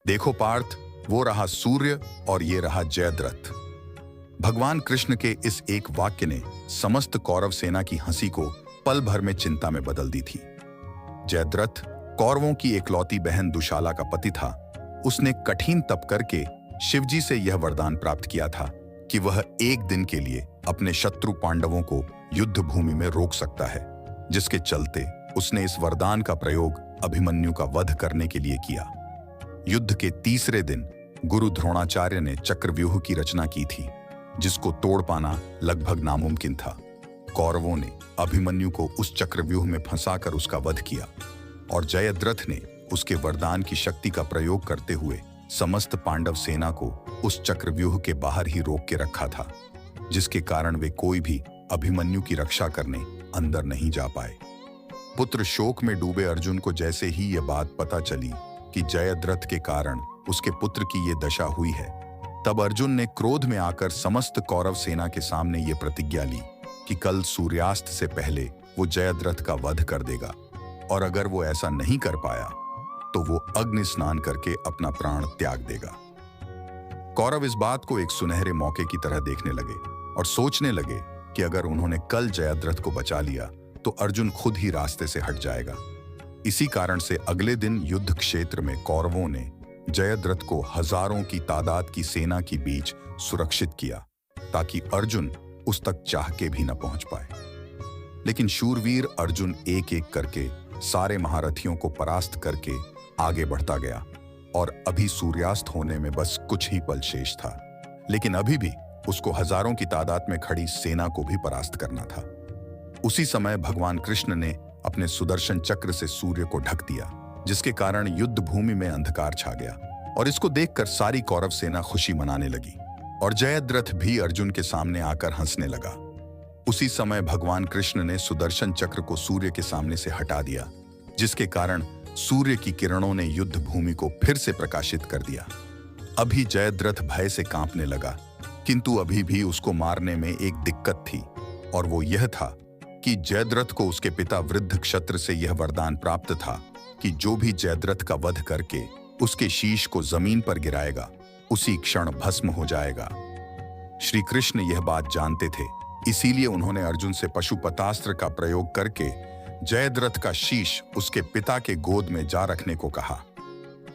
देखो पार्थ, वो रहा सूर्य और ये रहा जयद्रथ। भगवान कृष्ण के इस एक वाक्य ने समस्त कौरव सेना की हंसी को पल भर में चिंता में बदल दी थी। जयद्रथ कौरवों की एकलौती बहन दुशाला का पति था। उसने कठिन तप करके शिवजी से यह वरदान प्राप्त किया था कि वह एक दिन के लिए अपने शत्रु पांडवों को युद्ध भूमि में रोक सकता है, जिसके चलते उसने इस वरदान का प्रयोग अभिमन्यु का वध करने के लिए किया। युद्ध के तीसरे दिन गुरु द्रोणाचार्य ने चक्रव्यूह की रचना की थी, जिसको तोड़ पाना लगभग नामुमकिन था। कौरवों ने अभिमन्यु को उस चक्रव्यूह में फंसाकर उसका वध किया और जयद्रथ ने उसके वरदान की शक्ति का प्रयोग करते हुए समस्त पांडव सेना को उस चक्रव्यूह के बाहर ही रोक के रखा था, जिसके कारण वे कोई भी अभिमन्यु की रक्षा करने अंदर नहीं जा पाए। पुत्र शोक में डूबे अर्जुन को जैसे ही यह बात पता चली कि जयद्रथ के कारण उसके पुत्र की ये दशा हुई है, तब अर्जुन ने क्रोध में आकर समस्त कौरव सेना के सामने ये प्रतिज्ञा ली कि कल सूर्यास्त से पहले वो जयद्रथ का वध कर देगा, और अगर वो ऐसा नहीं कर पाया तो वो अग्नि स्नान करके अपना प्राण त्याग देगा। कौरव इस बात को एक सुनहरे मौके की तरह देखने लगे और सोचने लगे कि अगर उन्होंने कल जयद्रथ को बचा लिया तो अर्जुन खुद ही रास्ते से हट जाएगा। इसी कारण से अगले दिन युद्ध क्षेत्र में कौरवों ने जयद्रथ को हजारों की तादाद की सेना के बीच सुरक्षित किया, ताकि अर्जुन उस तक चाह के भी न पहुंच पाए। लेकिन शूरवीर अर्जुन एक एक करके सारे महारथियों को परास्त करके आगे बढ़ता गया और अभी सूर्यास्त होने में बस कुछ ही पल शेष था। लेकिन अभी भी उसको हजारों की तादाद में खड़ी सेना को भी परास्त करना था। उसी समय भगवान कृष्ण ने अपने सुदर्शन चक्र से सूर्य को ढक दिया, जिसके कारण युद्ध भूमि में अंधकार छा गया और इसको देखकर सारी कौरव सेना खुशी मनाने लगी और जयद्रथ भी अर्जुन के सामने आकर हंसने लगा। उसी समय भगवान कृष्ण ने सुदर्शन चक्र को सूर्य के सामने से हटा दिया, जिसके कारण सूर्य की किरणों ने युद्ध भूमि को फिर से प्रकाशित कर दिया। अभी जयद्रथ भय से कांपने लगा, किंतु अभी भी उसको मारने में एक दिक्कत थी, और वो यह था कि जयद्रथ को उसके पिता वृद्ध क्षत्र से यह वरदान प्राप्त था कि जो भी जयद्रथ का वध करके उसके शीश को जमीन पर गिराएगा, उसी क्षण भस्म हो जाएगा। श्री कृष्ण यह बात जानते थे, इसीलिए उन्होंने अर्जुन से पशुपतास्त्र का प्रयोग करके जयद्रथ का शीश उसके पिता के गोद में जा रखने को कहा।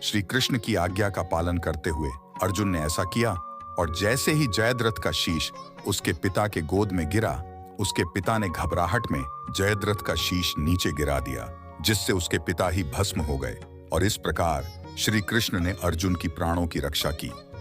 श्री कृष्ण की आज्ञा का पालन करते हुए अर्जुन ने ऐसा किया, और जैसे ही जयद्रथ का शीश उसके पिता के गोद में गिरा, उसके पिता ने घबराहट में जयद्रथ का शीश नीचे गिरा दिया, जिससे उसके पिता ही भस्म हो गए। और इस प्रकार श्री कृष्ण ने अर्जुन की प्राणों की रक्षा की।